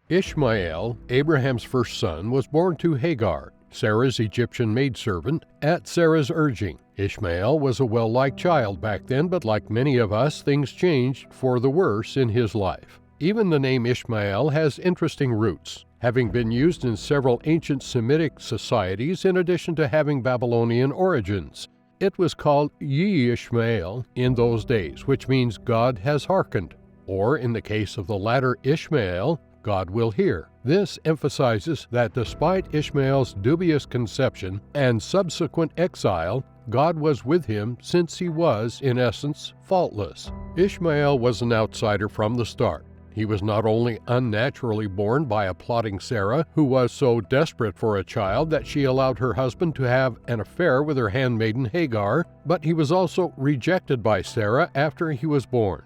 Ishmael, Abraham's first son, was born to Hagar, Sarah's Egyptian maidservant, at Sarah's urging. Ishmael was a well-liked child back then, but like many of us, things changed for the worse in his life. Even the name Ishmael has interesting roots, having been used in several ancient Semitic societies in addition to having Babylonian origins. It was called Ye Ishmael in those days, which means God has hearkened, or in the case of the latter Ishmael, God will hear. This emphasizes that despite Ishmael's dubious conception and subsequent exile, God was with him since he was, in essence, faultless. Ishmael was an outsider from the start. He was not only unnaturally born by a plotting Sarah, who was so desperate for a child that she allowed her husband to have an affair with her handmaiden Hagar, but he was also rejected by Sarah after he was born.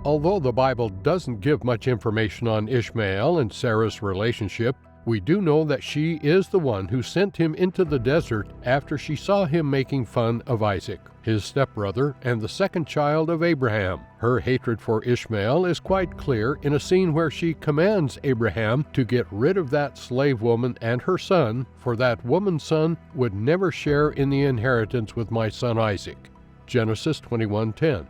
Although the Bible doesn't give much information on Ishmael and Sarah's relationship, we do know that she is the one who sent him into the desert after she saw him making fun of Isaac, his stepbrother and the second child of Abraham. Her hatred for Ishmael is quite clear in a scene where she commands Abraham to get rid of that slave woman and her son, for that woman's son would never share in the inheritance with my son Isaac. Genesis 21:10.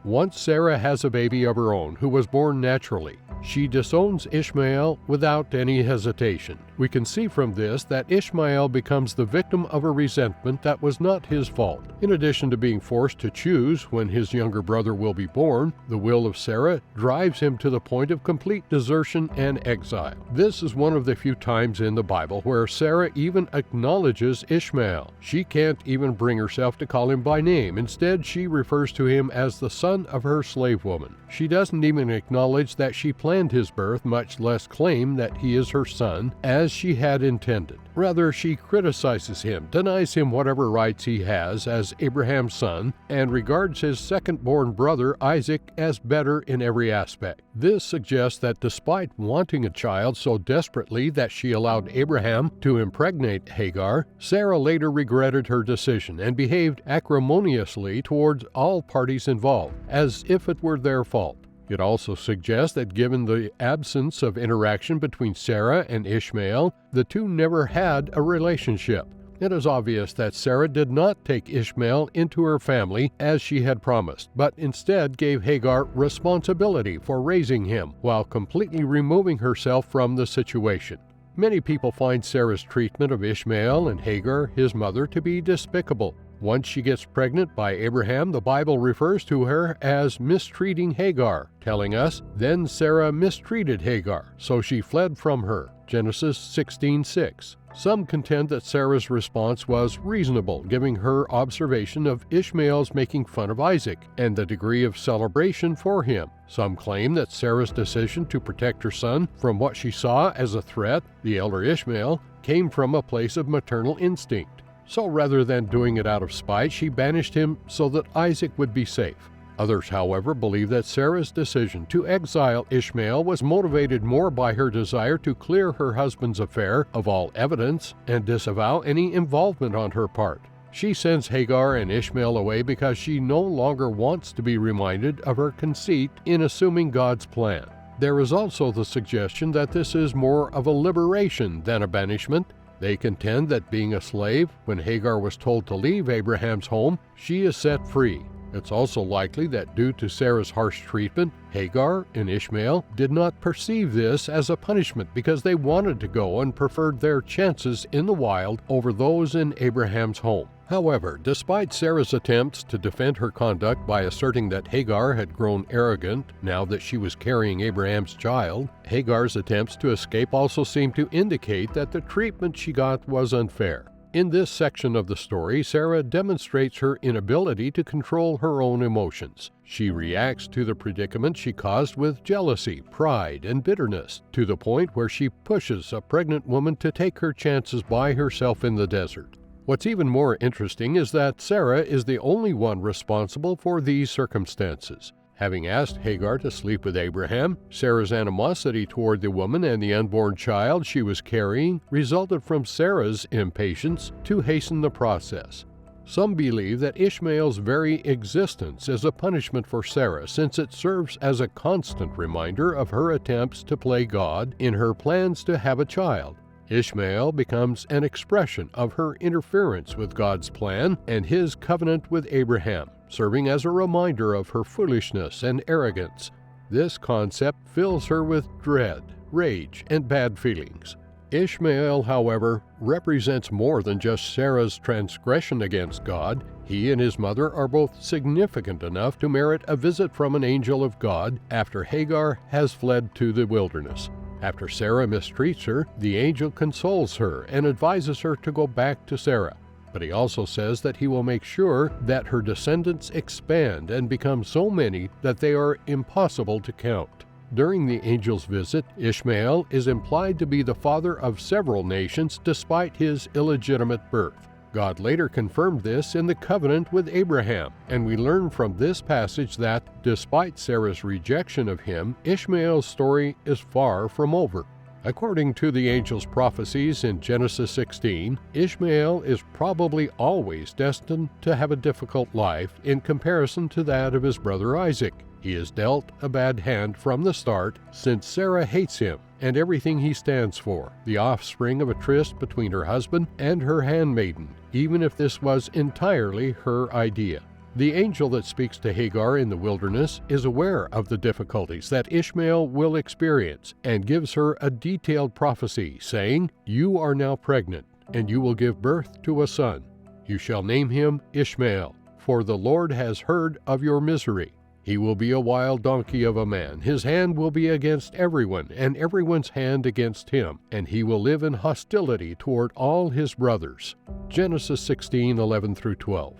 Once Sarah has a baby of her own who was born naturally, she disowns Ishmael without any hesitation. We can see from this that Ishmael becomes the victim of a resentment that was not his fault. In addition to being forced to choose when his younger brother will be born, the will of Sarah drives him to the point of complete desertion and exile. This is one of the few times in the Bible where Sarah even acknowledges Ishmael. She can't even bring herself to call him by name. Instead, she refers to him as the son of her slave woman. She doesn't even acknowledge that she planned his birth, much less claim that he is her son, as she had intended. Rather, she criticizes him, denies him whatever rights he has as Abraham's son, and regards his second-born brother Isaac as better in every aspect. This suggests that despite wanting a child so desperately that she allowed Abraham to impregnate Hagar, Sarah later regretted her decision and behaved acrimoniously towards all parties involved, as if it were their fault. It also suggests that given the absence of interaction between Sarah and Ishmael, the two never had a relationship. It is obvious that Sarah did not take Ishmael into her family as she had promised, but instead gave Hagar responsibility for raising him while completely removing herself from the situation. Many people find Sarah's treatment of Ishmael and Hagar, his mother, to be despicable. Once she gets pregnant by Abraham, the Bible refers to her as mistreating Hagar, telling us, "Then Sarah mistreated Hagar, so she fled from her." Genesis 16:6. Some contend that Sarah's response was reasonable, giving her observation of Ishmael's making fun of Isaac and the degree of celebration for him. Some claim that Sarah's decision to protect her son from what she saw as a threat, the elder Ishmael, came from a place of maternal instinct. So rather than doing it out of spite, she banished him so that Isaac would be safe. Others, however, believe that Sarah's decision to exile Ishmael was motivated more by her desire to clear her husband's affair of all evidence and disavow any involvement on her part. She sends Hagar and Ishmael away because she no longer wants to be reminded of her conceit in assuming God's plan. There is also the suggestion that this is more of a liberation than a banishment. They contend that being a slave, when Hagar was told to leave Abraham's home, she is set free. It's also likely that due to Sarah's harsh treatment, Hagar and Ishmael did not perceive this as a punishment because they wanted to go and preferred their chances in the wild over those in Abraham's home. However, despite Sarah's attempts to defend her conduct by asserting that Hagar had grown arrogant now that she was carrying Abraham's child, Hagar's attempts to escape also seem to indicate that the treatment she got was unfair. In this section of the story, Sarah demonstrates her inability to control her own emotions. She reacts to the predicament she caused with jealousy, pride, and bitterness, to the point where she pushes a pregnant woman to take her chances by herself in the desert. What's even more interesting is that Sarah is the only one responsible for these circumstances. Having asked Hagar to sleep with Abraham, Sarah's animosity toward the woman and the unborn child she was carrying resulted from Sarah's impatience to hasten the process. Some believe that Ishmael's very existence is a punishment for Sarah, since it serves as a constant reminder of her attempts to play God in her plans to have a child. Ishmael becomes an expression of her interference with God's plan and his covenant with Abraham, serving as a reminder of her foolishness and arrogance. This concept fills her with dread, rage, and bad feelings. Ishmael, however, represents more than just Sarah's transgression against God. He and his mother are both significant enough to merit a visit from an angel of God after Hagar has fled to the wilderness. After Sarah mistreats her, the angel consoles her and advises her to go back to Sarah. But he also says that he will make sure that her descendants expand and become so many that they are impossible to count. During the angel's visit, Ishmael is implied to be the father of several nations despite his illegitimate birth. God later confirmed this in the covenant with Abraham, and we learn from this passage that, despite Sarah's rejection of him, Ishmael's story is far from over. According to the angel's prophecies in Genesis 16, Ishmael is probably always destined to have a difficult life in comparison to that of his brother Isaac. He is dealt a bad hand from the start, since Sarah hates him and everything he stands for, the offspring of a tryst between her husband and her handmaiden, even if this was entirely her idea. The angel that speaks to Hagar in the wilderness is aware of the difficulties that Ishmael will experience and gives her a detailed prophecy, saying, "You are now pregnant, and you will give birth to a son. You shall name him Ishmael, for the Lord has heard of your misery. He will be a wild donkey of a man. His hand will be against everyone, and everyone's hand against him, and he will live in hostility toward all his brothers." Genesis 16:11-12.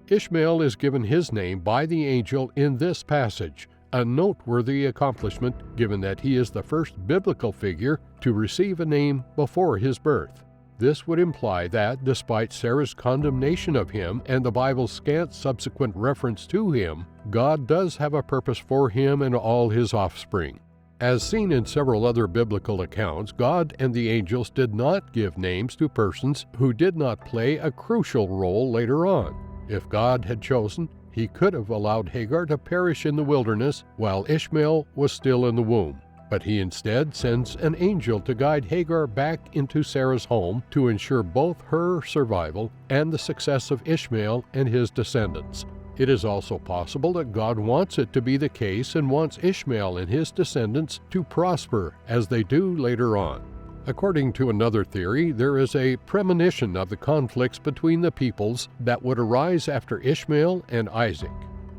Ishmael is given his name by the angel in this passage, a noteworthy accomplishment given that he is the first biblical figure to receive a name before his birth. This would imply that, despite Sarah's condemnation of him and the Bible's scant subsequent reference to him, God does have a purpose for him and all his offspring. As seen in several other biblical accounts, God and the angels did not give names to persons who did not play a crucial role later on. If God had chosen, he could have allowed Hagar to perish in the wilderness while Ishmael was still in the womb. But he instead sends an angel to guide Hagar back into Sarah's home to ensure both her survival and the success of Ishmael and his descendants. It is also possible that God wants it to be the case and wants Ishmael and his descendants to prosper as they do later on. According to another theory, there is a premonition of the conflicts between the peoples that would arise after Ishmael and Isaac.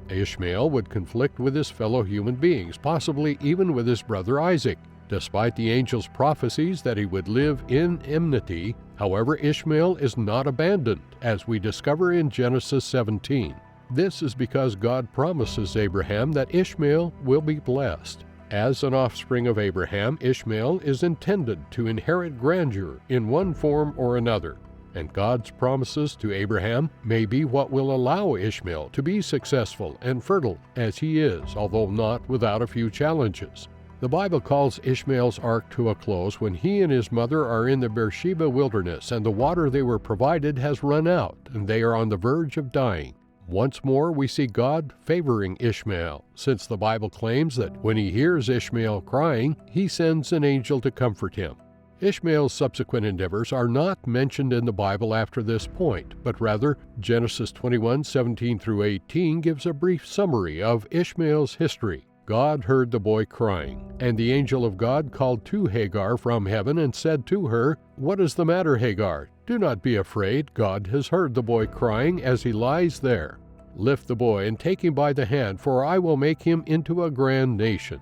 Ishmael would conflict with his fellow human beings, possibly even with his brother Isaac. Despite the angel's prophecies that he would live in enmity, however, Ishmael is not abandoned, as we discover in Genesis 17. This is because God promises Abraham that Ishmael will be blessed. As an offspring of Abraham, Ishmael is intended to inherit grandeur in one form or another, and God's promises to Abraham may be what will allow Ishmael to be successful and fertile as he is, although not without a few challenges. The Bible calls Ishmael's ark to a close when he and his mother are in the Beersheba wilderness and the water they were provided has run out and they are on the verge of dying. Once more, we see God favoring Ishmael, since the Bible claims that when he hears Ishmael crying, he sends an angel to comfort him. Ishmael's subsequent endeavors are not mentioned in the Bible after this point, but rather Genesis 21:17-18 gives a brief summary of Ishmael's history. God heard the boy crying, and the angel of God called to Hagar from heaven and said to her, "What is the matter, Hagar? Do not be afraid. God has heard the boy crying as he lies there. Lift the boy and take him by the hand, for I will make him into a grand nation."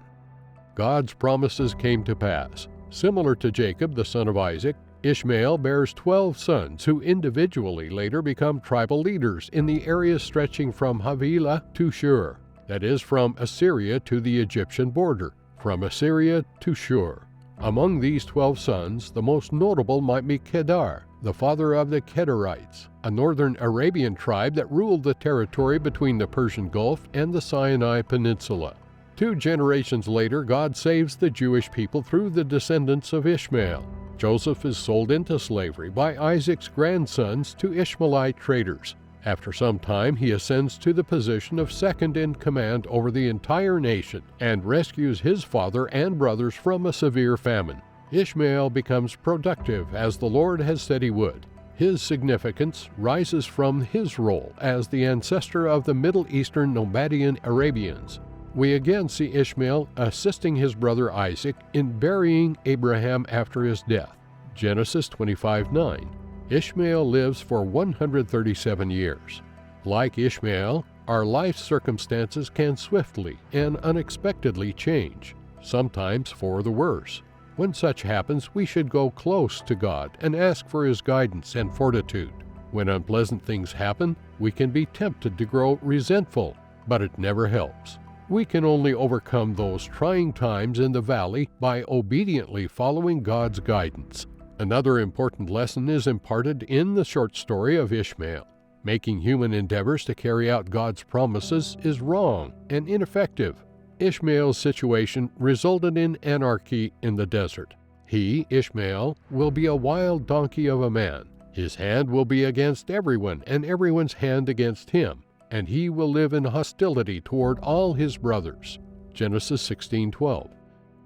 God's promises came to pass. Similar to Jacob, the son of Isaac, Ishmael bears 12 sons who individually later become tribal leaders in the area stretching from Havilah to Shur, that is, from Assyria to the Egyptian border, from Assyria to Shur. Among these 12 sons, the most notable might be Kedar, the father of the Kedarites, a northern Arabian tribe that ruled the territory between the Persian Gulf and the Sinai Peninsula. 2 generations later, God saves the Jewish people through the descendants of Ishmael. Joseph is sold into slavery by Isaac's grandsons to Ishmaelite traders. After some time, he ascends to the position of second in command over the entire nation and rescues his father and brothers from a severe famine. Ishmael becomes productive as the Lord has said he would. His significance rises from his role as the ancestor of the Middle Eastern Nomadian Arabians. We again see Ishmael assisting his brother Isaac in burying Abraham after his death. Genesis 25:9. Ishmael lives for 137 years. Like Ishmael, our life circumstances can swiftly and unexpectedly change, sometimes for the worse. When such happens, we should go close to God and ask for His guidance and fortitude. When unpleasant things happen, we can be tempted to grow resentful, but it never helps. We can only overcome those trying times in the valley by obediently following God's guidance. Another important lesson is imparted in the short story of Ishmael. Making human endeavors to carry out God's promises is wrong and ineffective. Ishmael's situation resulted in anarchy in the desert. He, Ishmael, will be a wild donkey of a man. His hand will be against everyone, and everyone's hand against him, and he will live in hostility toward all his brothers. Genesis 16:12.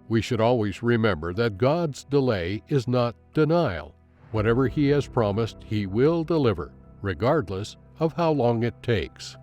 We should always remember that God's delay is not denial. Whatever He has promised, He will deliver, regardless of how long it takes.